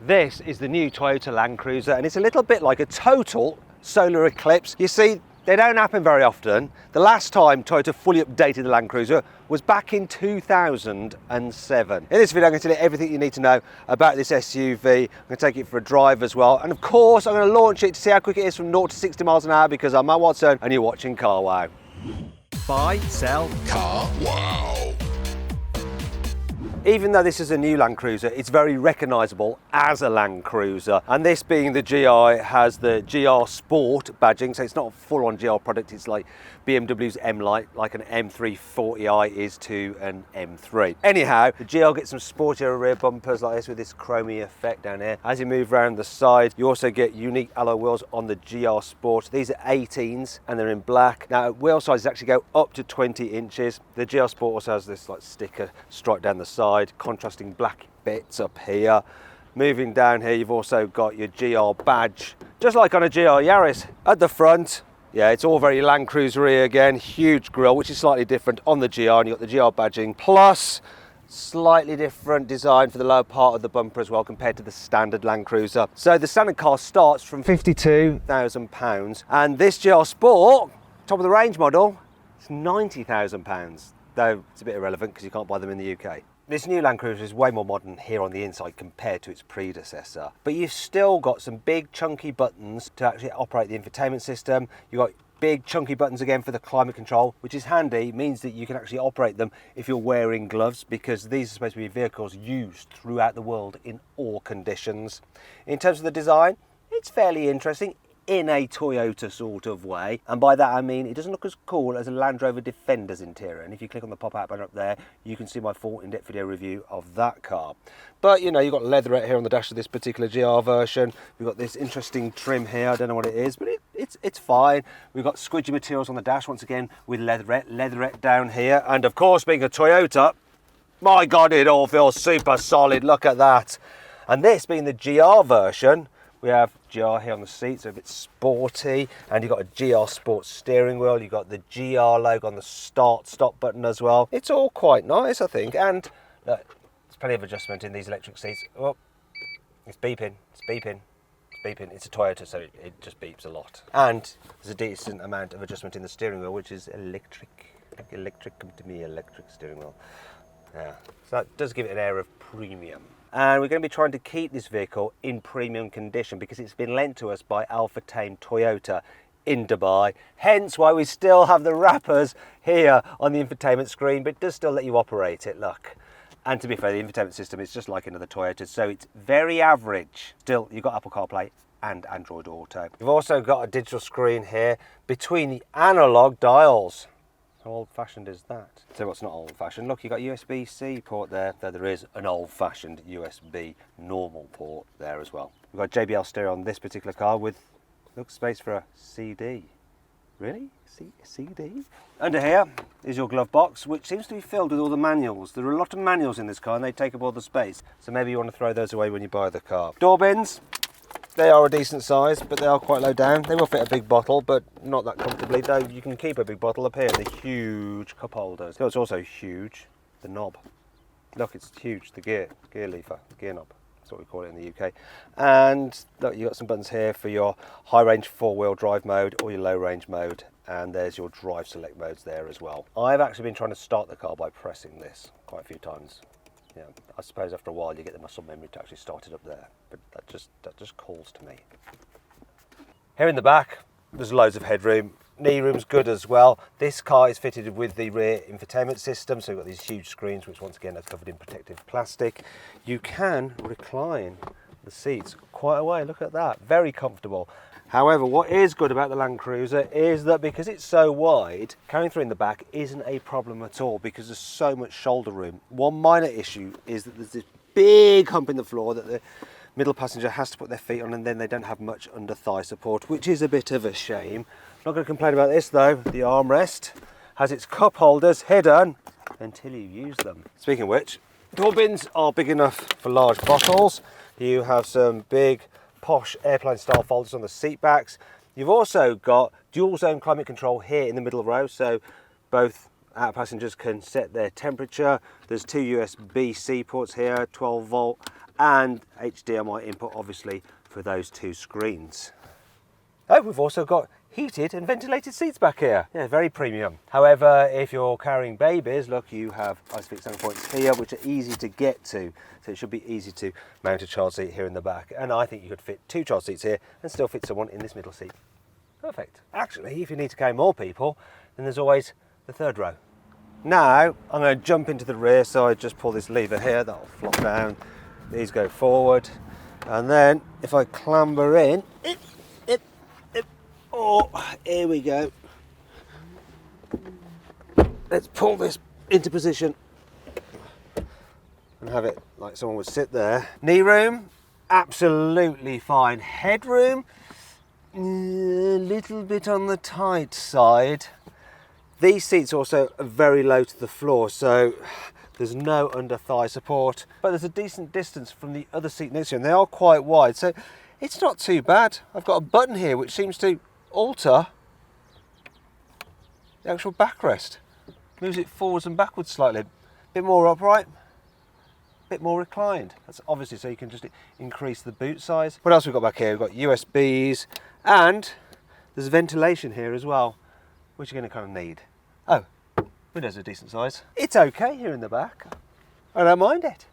This is the new Toyota Land Cruiser, and it's a little bit like a total solar eclipse. You see, they don't happen very often. The last time Toyota fully updated the Land Cruiser was back in 2007. In this video, I'm going to tell you everything you need to know about this SUV. I'm going to take it for a drive as well. And of course, I'm going to launch it to see how quick it is from 0 to 60 miles an hour, because I'm Matt Watson and you're watching Car Wow. Buy, sell, Car Wow. Even though this is a new Land Cruiser, it's very recognisable as a Land Cruiser. And this being the GI has the GR Sport badging, so it's not a full-on GR product, it's like BMW's M-Lite, like an M340i is to an M3. Anyhow, the GR gets some sportier rear bumpers like this with this chromey effect down here. As you move around the side, you also get unique alloy wheels on the GR Sport. These are 18s and they're in black. Now, wheel sizes actually go up to 20 inches. The GR Sport also has this like sticker stripe down the side, contrasting black bits up here. Moving down here, you've also got your GR badge, just like on a GR Yaris at the front. Yeah, it's all very Land Cruiser-y again. Huge grille, which is slightly different on the GR, and you've got the GR badging, plus slightly different design for the lower part of the bumper as well compared to the standard Land Cruiser. So the standard car starts from £52,000, and this GR Sport, top of the range model, it's £90,000. Though it's a bit irrelevant because you can't buy them in the UK. This new Land Cruiser is way more modern here on the inside compared to its predecessor. But you've still got some big chunky buttons to actually operate the infotainment system. You've got big chunky buttons again for the climate control, which is handy, means that you can actually operate them if you're wearing gloves, because these are supposed to be vehicles used throughout the world in all conditions. In terms of the design, it's fairly interesting in a Toyota sort of way, and by that I mean it doesn't look as cool as a Land Rover Defender's interior, and if you click on the pop-out banner up there you can see my full in-depth video review of that car. But you know, you've got leatherette here on the dash of this particular GR version. We've got this interesting trim here, I don't know what it is, but it's fine. We've got squidgy materials on the dash once again with leatherette down here, and of course, being a Toyota, my god, it all feels super solid. Look at that. And this being the GR version, we have GR here on the seat, so a bit sporty, and you've got a GR Sport steering wheel. You've got the GR logo on the start-stop button as well. It's all quite nice, I think, and look, there's plenty of adjustment in these electric seats. Oh, it's beeping, it's beeping, it's beeping. It's a Toyota, so it just beeps a lot. And there's a decent amount of adjustment in the steering wheel, which is electric. Come to me, electric steering wheel. Yeah, so that does give it an air of premium. And we're going to be trying to keep this vehicle in premium condition because it's been lent to us by Alpha Tame Toyota in Dubai, hence why we still have the wrappers here on the infotainment screen, but it does still let you operate it, look. And to be fair, the infotainment system is just like another Toyota, so it's very average. Still, you've got Apple CarPlay and Android Auto. You've also got a digital screen here between the analog dials. How old-fashioned is that? So what's not old-fashioned? Look, you've got USB-C port there, though there is an old-fashioned USB normal port there as well. We've got JBL stereo on this particular car with, look, space for a CD. Really? CD? Under here is your glove box, which seems to be filled with all the manuals. There are a lot of manuals in this car and they take up all the space, so maybe you want to throw those away when you buy the car. Door bins. They are a decent size, but they are quite low down. They will fit a big bottle, but not that comfortably, though you can keep a big bottle up here in the huge cup holders. It's also huge, the knob. Look, it's huge, the gear lever, the gear knob. That's what we call it in the UK. And look, you've got some buttons here for your high-range four-wheel drive mode or your low-range mode, and there's your drive select modes there as well. I've actually been trying to start the car by pressing this quite a few times. Yeah, I suppose after a while you get the muscle memory to actually start it up there, but that just calls to me. Here in the back, there's loads of headroom. Knee room's good as well. This car is fitted with the rear infotainment system, so you've got these huge screens, which once again are covered in protective plastic. You can recline the seats quite a way. Look at that, very comfortable. However, what is good about the Land Cruiser is that because it's so wide, carrying through in the back isn't a problem at all because there's so much shoulder room. One minor issue is that there's this big hump in the floor that the middle passenger has to put their feet on, and then they don't have much under thigh support, which is a bit of a shame. Not going to complain about this though. The armrest has its cup holders hidden until you use them. Speaking of which, door bins are big enough for large bottles. You have some big posh airplane style folders on the seat backs. You've also got dual zone climate control here in the middle row, so both out passengers can set their temperature. There's two USB-C ports here, 12 volt and HDMI input obviously for those two screens. Oh, we've also got heated and ventilated seats back here. Yeah, very premium. However, if you're carrying babies, look, you have ISOFIX anchor points here, which are easy to get to. So it should be easy to mount a child seat here in the back. And I think you could fit two child seats here and still fit someone in this middle seat. Perfect. Actually, if you need to carry more people, then there's always the third row. Now, I'm going to jump into the rear, so I just pull this lever here, that'll flop down. These go forward. And then if I clamber in, oh, here we go. Let's pull this into position and have it like someone would sit there. Knee room, absolutely fine. Headroom, a little bit on the tight side. These seats also are very low to the floor, so there's no under thigh support, but there's a decent distance from the other seat next to you, and they are quite wide, so it's not too bad. I've got a button here which seems to alter the actual backrest. Moves it forwards and backwards slightly. A bit more upright, a bit more reclined. That's obviously so you can just increase the boot size. What else we've got back here? We've got USBs, and there's ventilation here as well, which you're going to kind of need. Oh, windows are decent size. It's okay here in the back. I don't mind it.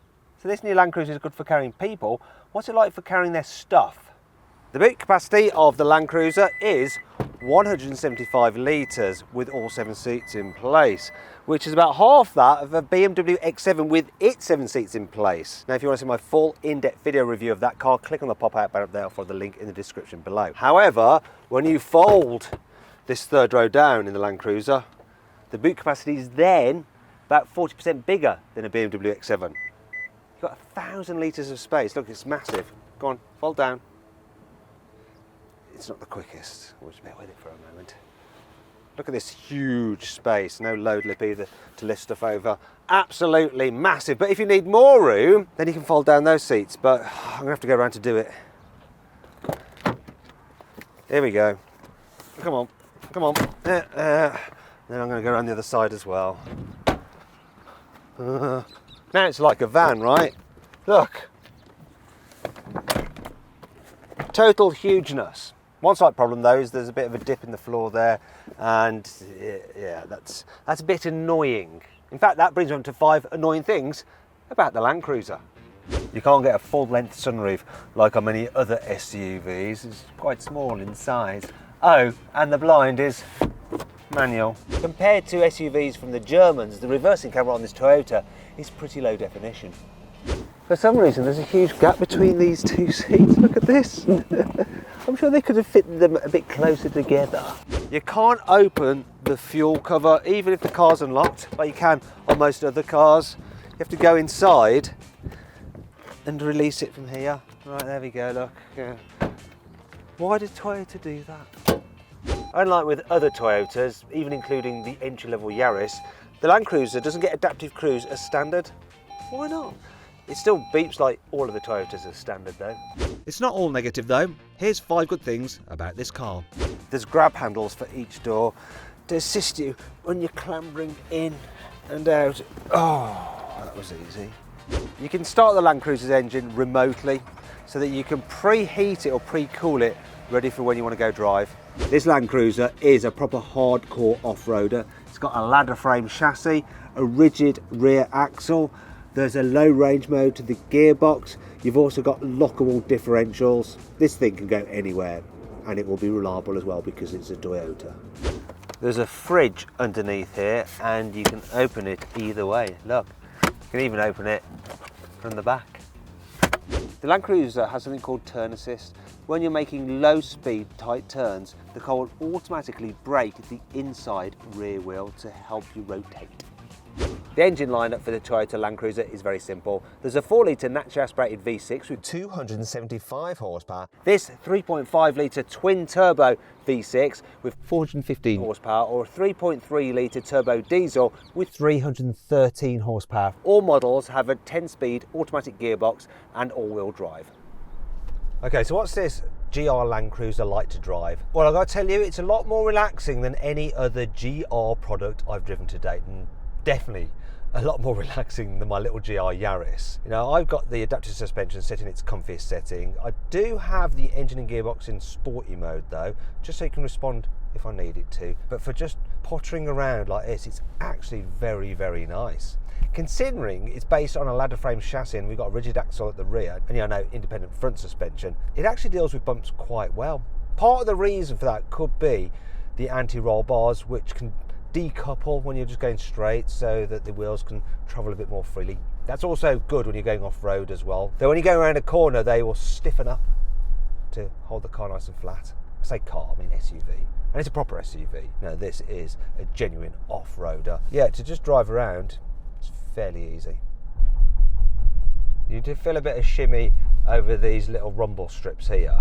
So this new Land Cruiser is good for carrying people. What's it like for carrying their stuff? The boot capacity of the Land Cruiser is 175 litres with all 7 seats in place, which is about half that of a BMW X7 with its 7 seats in place. Now if you want to see my full in-depth video review of that car, click on the pop-out banner up there or the link in the description below. However, when you fold this third row down in the Land Cruiser, the boot capacity is then about 40% bigger than a BMW X7. You've got 1,000 litres of space. Look, it's massive. Go on, fold down. It's not the quickest. We'll just bear with it for a moment. Look at this huge space. No load lip either to lift stuff over. Absolutely massive. But if you need more room, then you can fold down those seats. But I'm going to have to go around to do it. Here we go. Come on. Come on. Then I'm going to go around the other side as well. Now it's like a van, right? Look. Total hugeness. One slight problem though is there's a bit of a dip in the floor there, and yeah, that's a bit annoying. In fact, that brings me on to 5 annoying things about the Land Cruiser. You can't get a full-length sunroof like on many other SUVs. It's quite small in size. Oh, and the blind is manual. Compared to SUVs from the Germans, the reversing camera on this Toyota is pretty low definition. For some reason, there's a huge gap between these two seats. Look at this. I'm sure they could have fitted them a bit closer together. You can't open the fuel cover, even if the car's unlocked, like you can on most other cars. You have to go inside and release it from here. Right, there we go, look. Yeah. Why did Toyota do that? Unlike with other Toyotas, even including the entry-level Yaris, the Land Cruiser doesn't get adaptive cruise as standard. Why not? It still beeps like all of the Toyotas as standard though. It's not all negative though. Here's 5 good things about this car. There's grab handles for each door to assist you when you're clambering in and out. Oh, that was easy. You can start the Land Cruiser's engine remotely so that you can preheat it or pre-cool it ready for when you want to go drive. This Land Cruiser is a proper hardcore off-roader. It's got a ladder frame chassis, a rigid rear axle. There's a low range mode to the gearbox. You've also got lockable differentials. This thing can go anywhere and it will be reliable as well because it's a Toyota. There's a fridge underneath here and you can open it either way. Look, you can even open it from the back. The Land Cruiser has something called turn assist. When you're making low speed tight turns, the car will automatically brake the inside rear wheel to help you rotate. The engine lineup for the Toyota Land Cruiser is very simple. There's a 4-litre naturally aspirated V6 with 275 horsepower. This 3.5-litre twin-turbo V6 with 415 horsepower, or a 3.3-litre turbo diesel with 313 horsepower. All models have a 10-speed automatic gearbox and all-wheel drive. Okay, so what's this GR Land Cruiser like to drive? Well, I've got to tell you, it's a lot more relaxing than any other GR product I've driven to date, and definitely a lot more relaxing than my little GR Yaris. You know, I've got the adaptive suspension set in its comfiest setting. I do have the engine and gearbox in sporty mode though, just so it can respond if I need it to. But for just pottering around like this, it's actually very, very nice. Considering it's based on a ladder frame chassis and we've got a rigid axle at the rear and no independent front suspension, it actually deals with bumps quite well. Part of the reason for that could be the anti-roll bars, which can decouple when you're just going straight so that the wheels can travel a bit more freely. That's also good when you're going off-road as well. Though when you go around a corner, they will stiffen up to hold the car nice and flat. I say car, I mean SUV. And it's a proper SUV. No, this is a genuine off-roader. Yeah, to just drive around, it's fairly easy. You do feel a bit of shimmy over these little rumble strips here,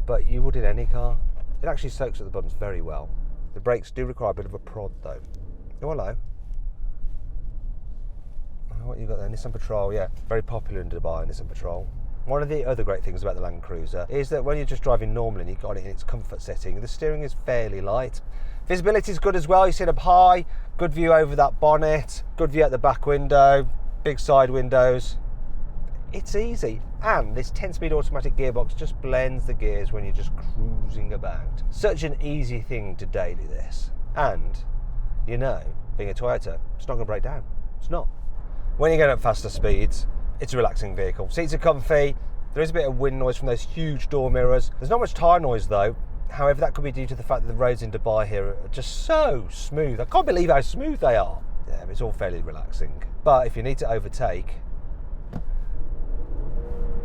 but you would in any car. It actually soaks at the bumps very well. The brakes do require a bit of a prod though. Oh, hello. What you got there? Nissan Patrol, yeah. Very popular in Dubai, Nissan Patrol. One of the other great things about the Land Cruiser is that when you're just driving normally and you've got it in its comfort setting, the steering is fairly light. Visibility is good as well. You sit up high, good view over that bonnet, good view at the back window, big side windows. It's easy, and this 10-speed automatic gearbox just blends the gears when you're just cruising about. Such an easy thing to daily this, and being a Toyota, it's not going to break down. It's not. When you're going at faster speeds, it's a relaxing vehicle. Seats are comfy. There is a bit of wind noise from those huge door mirrors. There's not much tyre noise though. However, that could be due to the fact that the roads in Dubai here are just so smooth. I can't believe how smooth they are. Yeah, it's all fairly relaxing. But if you need to overtake,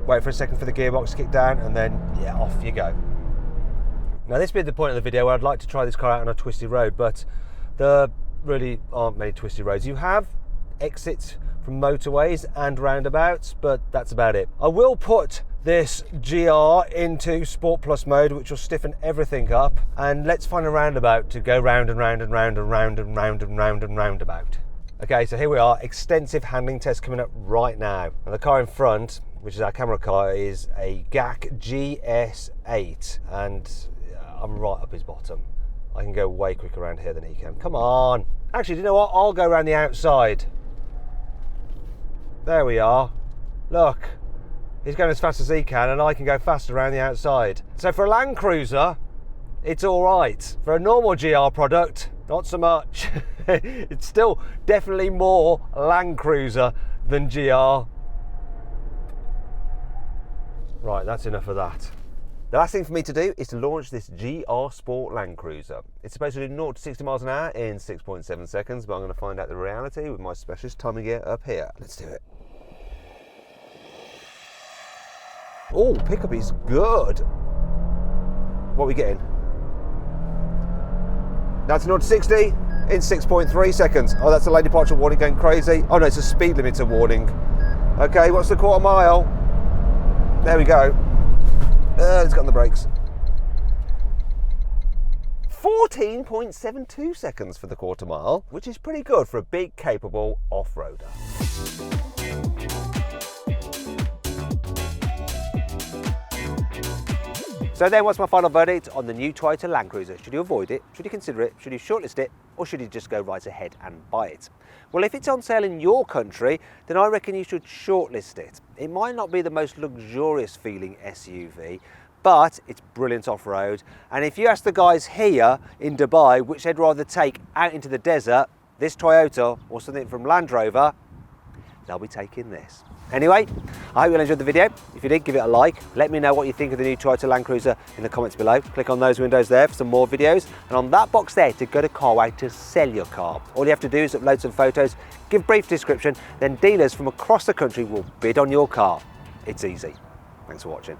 wait for a second for the gearbox to kick down and then, yeah, off you go. Now this being the point of the video where I'd like to try this car out on a twisty road, but there really aren't many twisty roads. You have exits from motorways and roundabouts, but that's about it. I will put this GR into Sport Plus mode, which will stiffen everything up, and let's find a roundabout to go round and round and round and round and round and round and roundabout. Okay, so here we are, extensive handling test coming up right now. And the car in front, which is our camera car, is a GAC GS8, and I'm right up his bottom. I can go way quicker around here than he can. Come on. Actually, do you know what? I'll go around the outside. There we are. Look, he's going as fast as he can, and I can go faster around the outside. So for a Land Cruiser, it's all right. For a normal GR product, not so much. It's still definitely more Land Cruiser than GR. Right, that's enough of that. The last thing for me to do is to launch this GR Sport Land Cruiser. It's supposed to do 0 to 60 miles an hour in 6.7 seconds, but I'm going to find out the reality with my specialist timing gear up here. Let's do it. Oh, pickup is good. What are we getting? That's 0 to 60 in 6.3 seconds. Oh, that's a lane departure warning going crazy. Oh no, it's a speed limiter warning. Okay, what's the quarter mile? There we go. Let's get on the brakes. 14.72 seconds for the quarter mile, which is pretty good for a big, capable off-roader. So then, what's my final verdict on the new Toyota Land Cruiser? Should you avoid it? Should you consider it? Should you shortlist it? Or should you just go right ahead and buy it? Well, if it's on sale in your country, then I reckon you should shortlist it. It might not be the most luxurious feeling SUV, but it's brilliant off-road. And if you ask the guys here in Dubai which they'd rather take out into the desert, this Toyota or something from Land Rover, they'll be taking this. Anyway, I hope you enjoyed the video. If you did, give it a like. Let me know what you think of the new Toyota Land Cruiser in the comments below. Click on those windows there for some more videos. And on that box there to go to Carwow to sell your car. All you have to do is upload some photos, give a brief description, then dealers from across the country will bid on your car. It's easy. Thanks for watching.